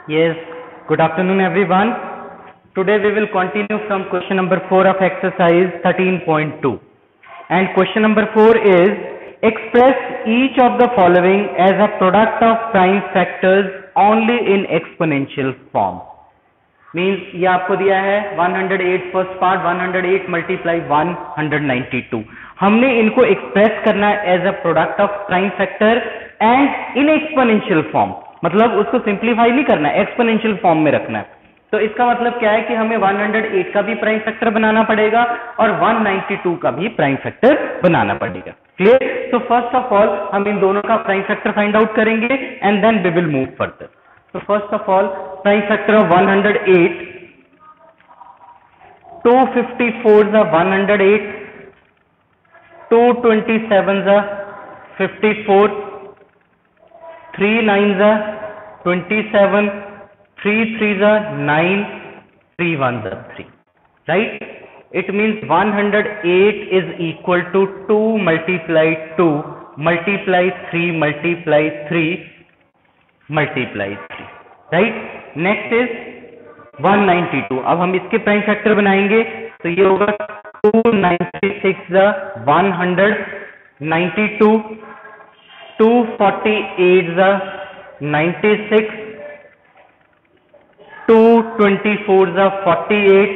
Yes, good afternoon everyone. Today we will continue from question number 4 of exercise 13.2. And question number 4 is express each of the following as a product of prime factors only in exponential form. Means ये आपको दिया है 108 first part 108 multiply 192. हमने इनको express करना है as a product of prime factor and in exponential form. मतलब उसको सिंप्लीफाई नहीं करना है, एक्सपोनेंशियल फॉर्म में रखना है. तो इसका मतलब क्या है कि हमें 108 का भी प्राइम फैक्टर बनाना पड़ेगा और 192 का भी प्राइम फैक्टर बनाना पड़ेगा. क्लियर? तो फर्स्ट ऑफ ऑल हम इन दोनों का प्राइम फैक्टर फाइंड आउट करेंगे and then we will move further. So first of all, prime factor of 108, 254s are 108, 227s are 54, 3 9s are 27, 3 3s are 9, 3 1s are 3. Right? It means 108 is equal to 2 multiply 2 multiply 3 multiply 3 multiply 3. Right. Next is 192. अब हम इसके prime factor बनाएंगे तो ये होगा 296 192, 248 96, 224 48,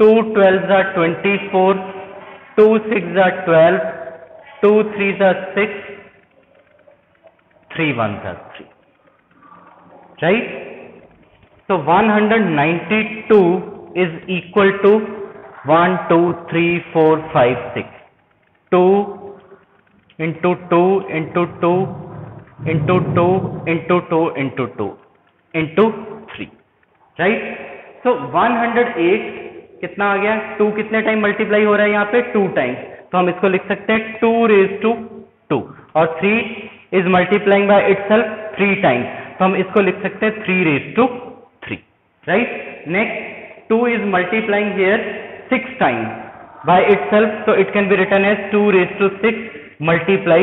212 24, 26 12, 23 6, 3 1s are 3. Right? So 192 is equal to 1 2 3 4 5 6. 2 into 2 into 2 into 2 into 2 into 2 into 3. Right? So 108 कितना आ गया? 2 कितने टाइम मल्टीप्लाई हो रहा है यहाँ पे? 2 टाइम्स. तो हम इसको लिख सकते हैं 2 raised to 2 और 3 is multiplying by itself 3 times. तो हम इसको लिख सकते हैं 3 raised to 3. Right? Next 2 is multiplying here 6 times by itself, so it can be written as 2 raised to 6 multiply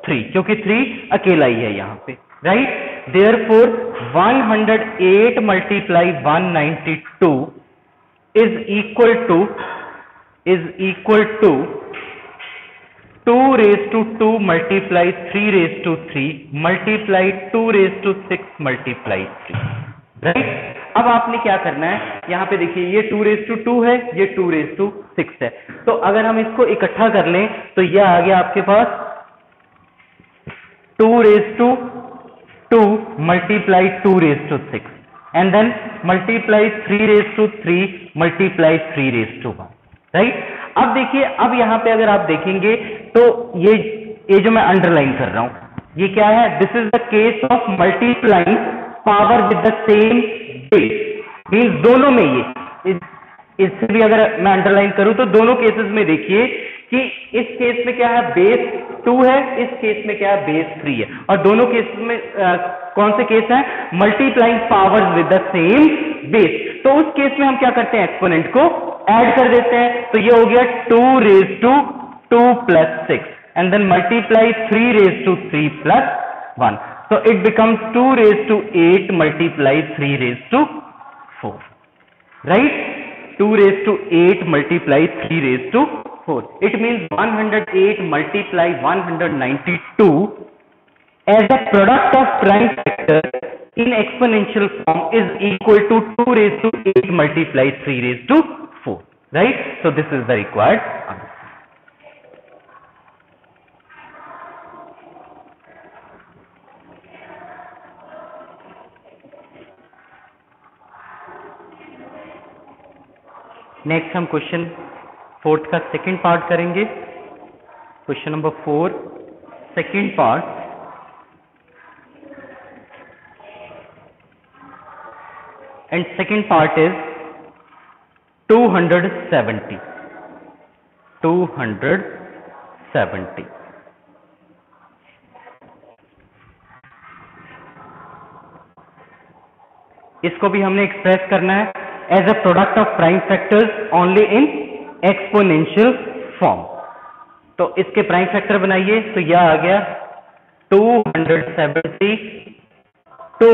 3 क्योंकि 3 अकेला ही है यहाँ पे. Right? Therefore 108 multiply 192 is equal to 2 raised to 2 multiply 3 raised to 3 multiply 2 raised to 6 multiply 3. Right? अब आपने क्या करना है, यहाँ पे देखिए ये 2 raised to 2 है, ये 2 raised to 6 है. तो अगर हम इसको इकट्ठा कर लें तो ये आ गया आपके पास 2 raised to 2 multiply 2 raised to 6 and then multiply 3 raised to 3 multiply 3 raised to 1. Right? अब देखिए, अब यहाँ पे अगर आप देखेंगे तो ये जो मैं अंडरलाइन कर रहा हूं ये क्या है? This is the case of multiplying power with the same base. Means दोनों में ये इससे भी अगर मैं अंडरलाइन करूं तो दोनों केसेस में देखिए कि इस केस में क्या है? बेस 2 है, इस केस में क्या है? बेस 3 है. और दोनों केस में कौन से केस हैं? Multiplying power with the same base. तो उस केस में हम क्या करते हैं? एक्सपोनेंट को ऐड कर देते हैं. तो ये हो गया 2 raised to 2 plus 6 and then multiply 3 raised to 3 plus 1. So it becomes 2 raised to 8 multiply 3 raised to 4. Right? 2 raised to 8 multiply 3 raised to 4. It means 108 multiply 192 as a product of prime factor in exponential form is equal to 2 raised to 8 multiply 3 raised to 4. Right? So this is the required answer. Next हम question 4 का second part करेंगे. Question number 4 second part. And second part is 270. इसको भी हमने express करना है as a product of prime factors only in exponential form. तो इसके प्राइम फैक्टर बनाइए तो यह आ गया 270 2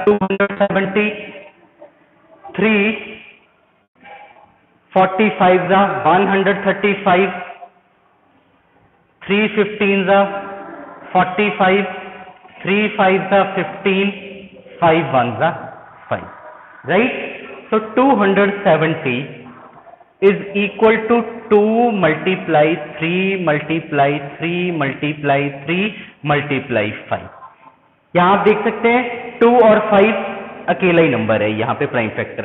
270, 3 45 135, 3 15 45, 3 5 15, 5 1 5, right? So 270 is equal to 2 multiply 3 multiply 3 multiply 3 multiply 5. यहां आप देख सकते हैं 2 और 5 अकेला ही नंबर है यहाँ पे प्राइम फैक्टर,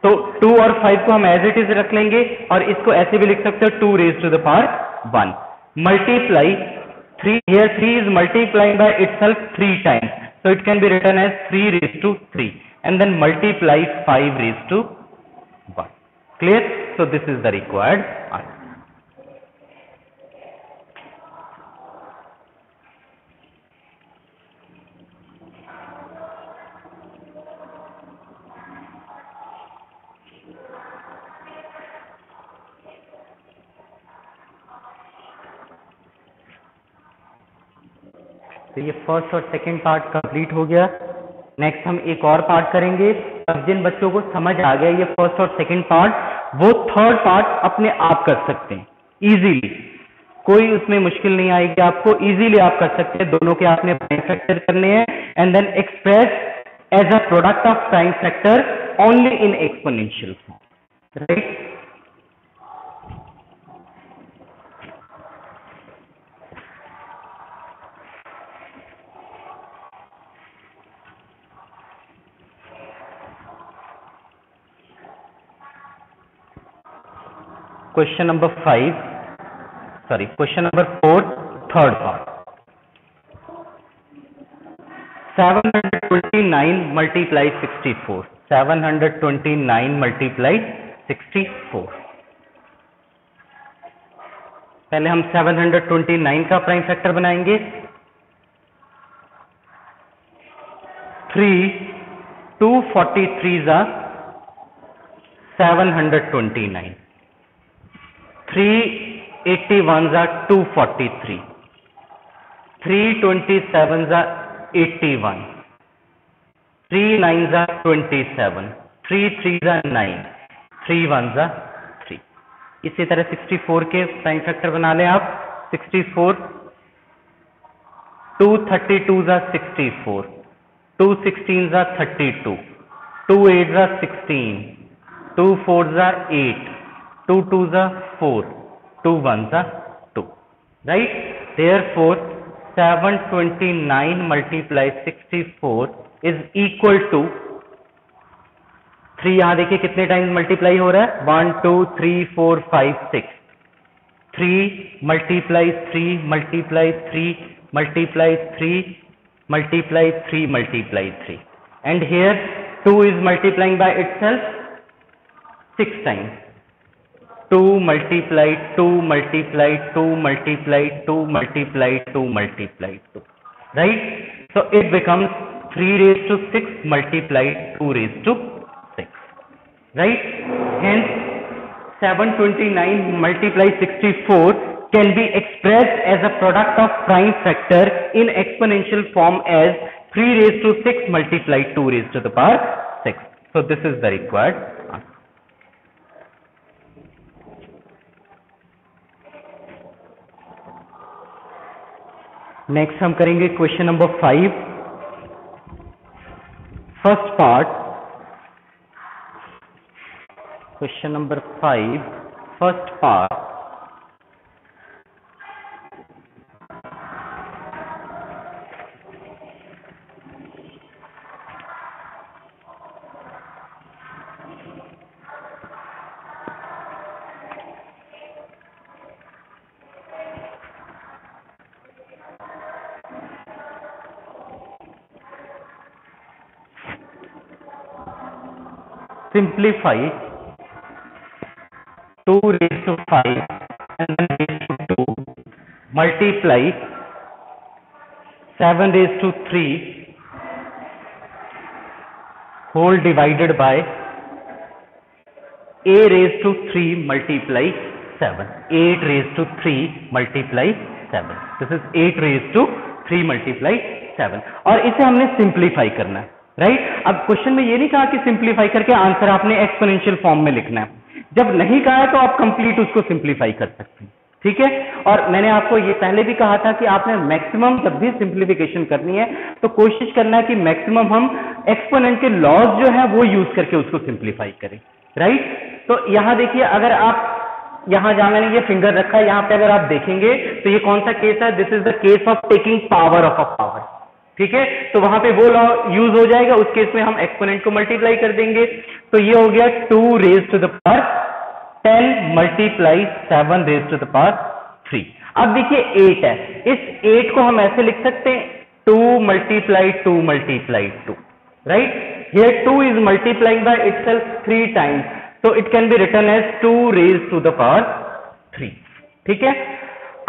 तो 2 और 5 को हम एज इट इज रख लेंगे और इसको ऐसे भी लिख सकते हो 2 raised to the power 1 multiply 3, here 3 is multiplying by itself 3 times, so it can be written as 3 raised to 3 and then multiply 5 raised to 1. Clear? So this is the required answer. तो ये first और second part complete हो गया। Next हम एक और part करेंगे। अब जिन बच्चों को समझ आ गया ये फर्स्ट और सेकंड पार्ट, वो थर्ड पार्ट अपने आप कर सकते हैं इजीली, कोई उसमें मुश्किल नहीं आएगी आपको, इजीली आप कर सकते हैं। दोनों के आपने प्राइम फैक्टर करने हैं and then express as a product of prime factor only in exponential form, right? Question number 4, third part. 729 multiply 64. 729 multiply 64. पहले हम 729 का प्राइम फैक्टर बनाएंगे। 3 243 729, 381 243, 327 81, 3 9 27, 3 3 9, 3 1 3। इसी तरह 64 के प्राइम फैक्टर बना लें आप। 64 2 32 64, 2 16 32, 2 8 16, 2 4 8, 2 2 4, 2 1 2, right? Therefore 729 multiply 64 is equal to 3। यहां देखिए कितने टाइम्स मल्टीप्लाई हो रहा है, 1 2 3 4 5 6, 3 multiply 3 multiply 3 multiply 3 multiply 3 multiply 3, and here 2 is multiplying by itself 6 times. 2 multiply 2 multiply 2 multiply 2 multiply 2 multiply 2, right? So it becomes 3 raised to 6 multiply 2 raised to 6, right? Hence 729 multiply 64 can be expressed as a product of prime factor in exponential form as 3 raised to 6 multiply 2 raised to the power 6. So this is the required answer. Next हम करेंगे question number 5, first part. Question number 5, first part. Simplify 2 raised to 5 and then raised to 2, multiply 7 raised to 3 whole divided by a raised to 3 multiply 7, 8 raised to 3 multiply 7. This is 8 raised to 3 multiply 7 और इसे हमने simplify करना है, right. अब question में ये नहीं कहा कि सिंप्लीफाई करके आंसर आपने एक्सपोनेंशियल फॉर्म में लिखना है, जब नहीं कहा है तो आप कंप्लीट उसको सिंप्लीफाई कर सकते हैं, ठीक है। और मैंने आपको ये पहले भी कहा था कि आपने मैक्सिमम जब भी सिंप्लीफिकेशन करनी है तो कोशिश करना है कि मैक्सिमम हम एक्सपोनेंट के लॉज जो है वो यूज करके उसको सिंप्लीफाई करें, राइट। तो यहां देखिए, अगर आप यहां जहां मैंने ये फिंगर रखा है, यहां पे अगर आप देखेंगे तो ये कौन सा केस है, this is the case of taking power of a power, ठीक है। तो वहां पे वो लॉ यूज हो जाएगा, उस केस में हम एक्सपोनेंट को मल्टीप्लाई कर देंगे। तो ये हो गया 2 raise to the power 10 multiply 7 raise to the power 3। अब देखिए 8 है, इस 8 को हम ऐसे लिख सकते हैं 2 multiply 2 multiply 2, right. Here 2 is multiplying by itself 3 times, so it can be written as 2 raised to the power 3, ठीक है।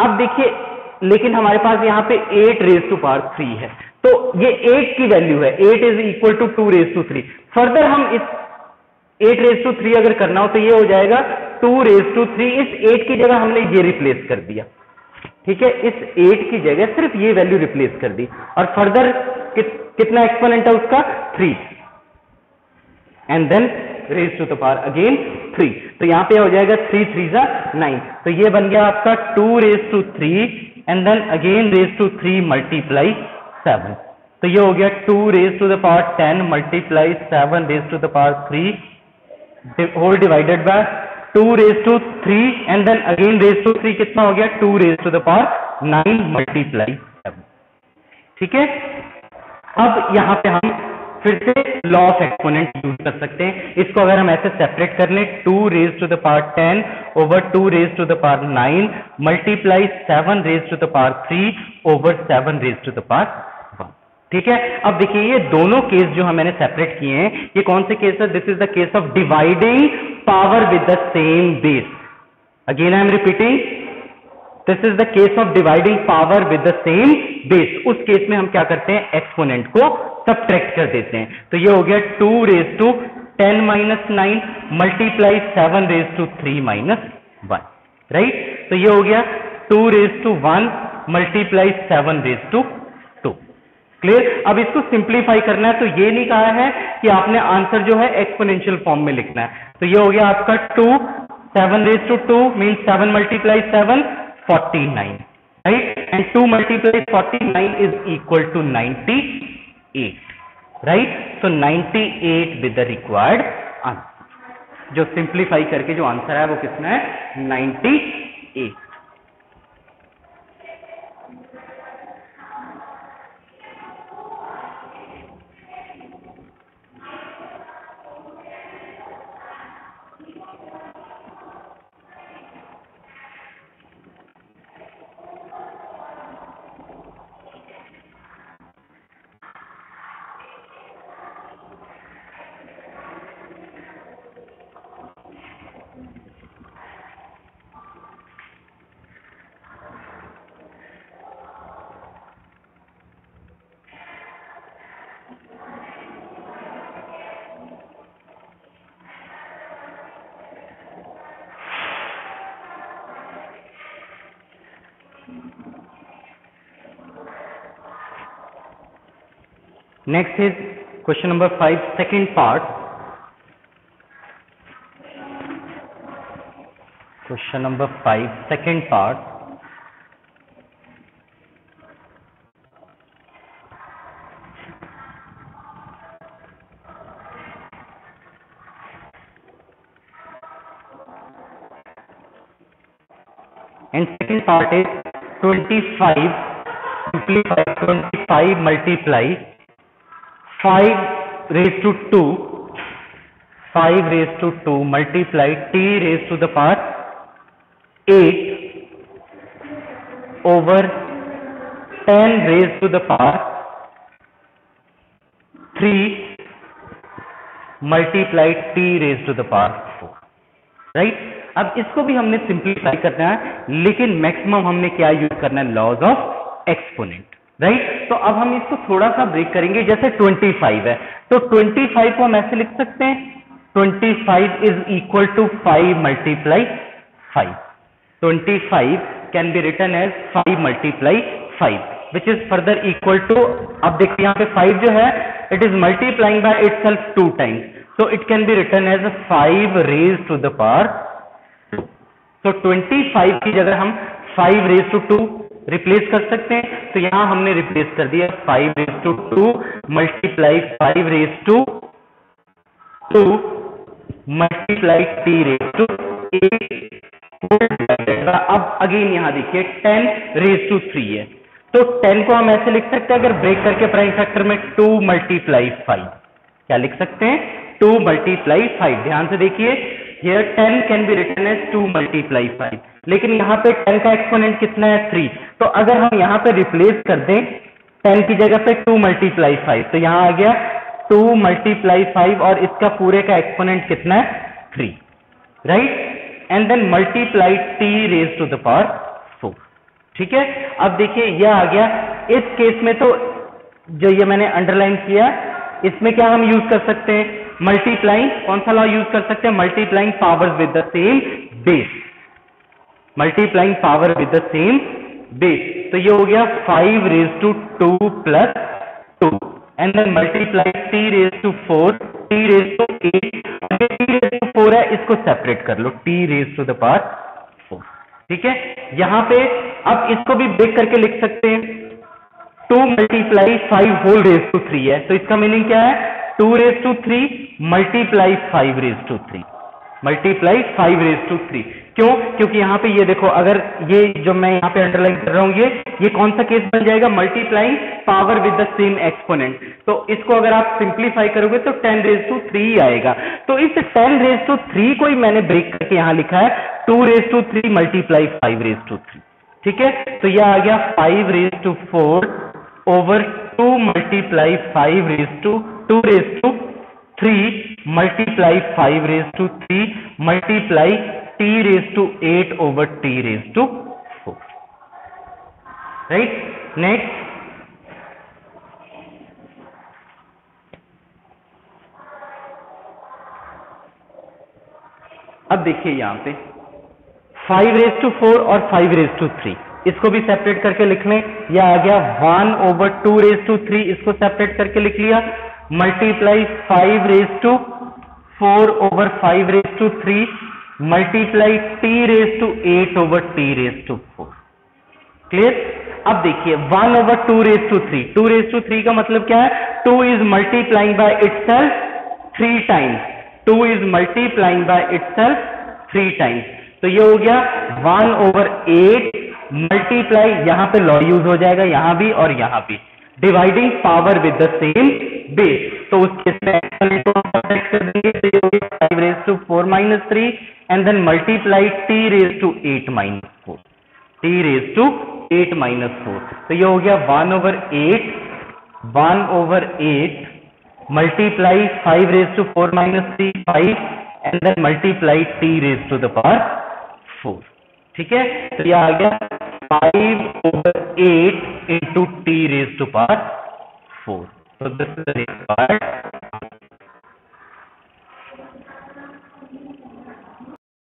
अब देखिए, लेकिन हमारे पास यहाँ पे 8 raised to power 3 है, तो ये 8 की वैल्यू है, 8 is equal to 2 raised to 3। Further हम इस 8 raised to 3 अगर करना हो तो ये हो जाएगा 2 raised to 3, इस 8 की जगह हमने ये रिप्लेस कर दिया, ठीक है। इस 8 की जगह सिर्फ ये वैल्यू रिप्लेस कर दी और फर्दर कितना एक्सपोनेंट है उसका 3 and then raise to the power again 3। तो यहां पे हो जाएगा 3 3 जा 9, तो ये बन गया आपका 2 raise to 3 and then again raise to 3 multiply 7। तो ये हो गया 2 raise to the power 10 multiply 7 raise to the power 3 whole divided by 2 raise to 3 and then again raise to 3 कितना हो गया 2 raise to the power 9 multiply 7, ठीक है। अब यहां पे हम फिर से लॉ ऑफ एक्सपोनेंट यूज कर सकते हैं। इसको अगर हम ऐसे सेपरेट कर लें 2 raise to the power 10 over 2 raise to the power 9 multiply 7 raise to the power 3 over 7 raise to the power 1, ठीक है। अब देखिए ये दोनों केस जो मैंने सेपरेट किए हैं, ये कौन से केस है, this is the case of dividing power with the same base. Again I am repeating, this is the case of dividing power with the same base. उस केस में हम क्या करते हैं, एक्सपोनेंट को सब्ट्रैक्ट कर देते हैं। तो ये हो गया 2 raise to 10 minus 9 multiply 7 raise to 3 minus 1, right. तो ये हो गया 2 raise to 1 multiply 7 raise to 2, clear. अब इसको सिंप्लीफाई करना है, तो ये नहीं कहा है कि आपने आंसर जो है एक्सपोनेंशियल फॉर्म में लिखना है। तो ये हो गया आपका 2 7 raise to 2 means 7 multiply 7 49, right, and 2 multiplied 49 is equal to 98, right, so 98 with the required answer। जो सिंप्लीफाई करके जो आंसर है वो कितना है 98। Next is question number 5, second part. Question number 5, second part. And second part is 25 simplify 25 multiply 5 raised to 2 5 raised to 2 multiply t raised to the power 8 over 10 raised to the power 3 multiply t raised to the power 4, right. अब इसको भी हमने simplify करना है, लेकिन maximum हमने क्या use करना है, लॉज ऑफ एक्सपोनेंट, राइट। तो अब हम इसको थोड़ा सा ब्रेक करेंगे। जैसे 25 है तो 25 को हम ऐसे लिख सकते हैं 25 is equal to 5 multiply 5। 25 can be written as 5 multiply 5। which is further equal to, अब देखिए यहाँ पे 5 जो है it is multiplying by itself 2 times, so it can be written as 5 raised to the power 2. So 25 की जगह हम 5 raised to 2 replace कर सकते हैं, तो यहां हमने रिप्लेस कर दिया 5 raised to 2 multiply 5 raised to 2 multiply t raised to 8. अब अगेन यहां देखिए 10 raised to 3 है, तो 10 को हम ऐसे लिख सकते हैं, अगर ब्रेक करके प्राइम फैक्टर में 2 मल्टीप्लाई 5, क्या लिख सकते हैं 2 मल्टीप्लाई 5. ध्यान से देखिए here 10 can be written as 2 multiply 5, लेकिन यहाँ पे 10 का एक्सपोनेंट कितना है 3, तो अगर हम यहाँ पे रिप्लेस कर दें 10 की जगह पे 2 मल्टीप्लाई 5, तो यहाँ आ गया 2 मल्टीप्लाई 5 और इसका पूरे का एक्सपोनेंट कितना है 3, right, and then multiply t raise to the power 4. ठीक है, अब देखिए यह आ गया. इस केस में तो जो ये मैंने अंडरलाइन किया, इसमें क्या हम यूज कर सकते हैं, मल्टीप्लाइंग, कौन सा लॉ यूज कर सकते हैं, multiplying power with the same base, multiplying power with the same base. तो ये हो गया 5 raise to 2 plus 2 and then multiply t raise to 4 t raise to 8. t raise to 4 है, इसको सेपरेट कर लो, t raise to the power 4. ठीक है, यहां पे अब इसको भी ब्रेक करके लिख सकते हैं, 2 मल्टीप्लाई 5 होल रेज टू 3 है, तो इसका मीनिंग क्या है 2 raise to 3 multiply 5 raise to 3 multiply 5 raise to 3. क्यों, क्योंकि यहां पे ये देखो, अगर ये जो मैं यहां पे अंडरलाइन कर रहा हूं, ये कौन सा केस बन जाएगा, multiplying power with the same exponent. तो इसको अगर आप सिंप्लीफाई करोगे तो 10 रेज टू 3 ही आएगा. तो इस 10 रेज टू 3 को ही मैंने ब्रेक करके यहां लिखा है 2 raise to 3 multiply 5 raise to 3. ठीक है, तो यह आ गया 5 raise to 4 over 2 multiply 5 raised to 2 raised to 3 multiply 5 raised to 3 multiply t raised to 8 over t raised to 4. Right? Next. अब देखिए यहां पे 5 raised to 4 और 5 raised to 3, इसको भी सेपरेट करके लिख लें. यह आ गया 1 over 2 रेज टू 3, इसको सेपरेट करके लिख लिया, multiply 5 raise to 4 over 5 raise to 3 multiply t raise to 8 over t raise to 4. Clear. अब देखिए 1 over 2 raise to 3, 2 raise to 3 का मतलब क्या है, 2 is multiplying by itself 3 times, 2 is multiplying by itself 3 times. तो ये हो गया 1 over 8 मल्टीप्लाई, यहां पे लॉ यूज हो जाएगा, यहां भी और यहां भी, dividing power with the same base. तो उस केस में एक्सपोनेंट को सब्ट्रैक्ट कर देंगे, तो ये हो गया 5 raise to 4 minus 3 and then multiply t raise to 8 minus 4, t raise to 8 minus 4. तो ये हो गया 1 over 8 multiply 5 raise to 4 minus 3 5 and then multiply t raise to the power 4. ठीक है, तो यह आ गया 5 over 8 into t raised to power 4. So this is the required